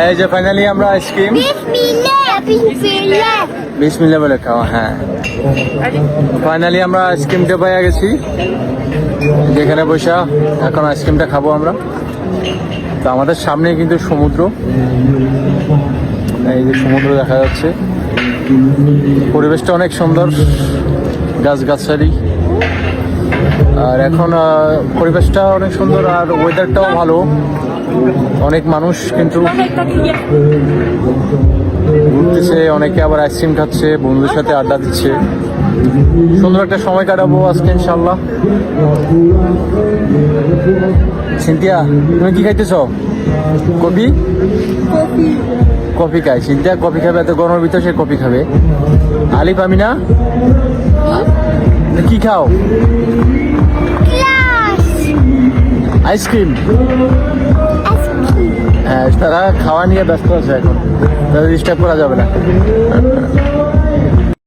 এই যে ফাইনালি আমরা আইসক্রিম বিসমিল্লাহ বলে খাওয়া। হ্যাঁ, ফাইনালি আমরা আইসক্রিমটা পেয়ে গেছি, যেখানে বসে এখন আইসক্রিমটা খাবো আমরা। তো আমাদের সামনে কিন্তু সমুদ্র, এই যে সমুদ্র দেখা যাচ্ছে, পরিবেশটা অনেক সুন্দর, গাছগাছালি, আর এখন পরিবেশটা অনেক সুন্দর আর ওয়েদারটাও ভালো। অনেক মানুষ কিন্তু ঘুরতেছে, অনেকে আবার আইসক্রিম খাচ্ছে, বন্ধুদের সাথে আড্ডা দিচ্ছে। সুন্দর একটা সময় কাটাবো আজকে ইনশাল্লাহ। সিনথিয়া, তুমি কি খাইতেছ? কফি কফি খাই। সিনথিয়া কফি খাবে, এত গরমের ভিতরে সে কফি খাবে। আলিফ, আমি না কি খাও? আইসক্রিম। হ্যাঁ, তারা খাওয়া নিয়ে ব্যস্ত আছে এখন, তাদের ডিস্টার্ব করা যাবে না।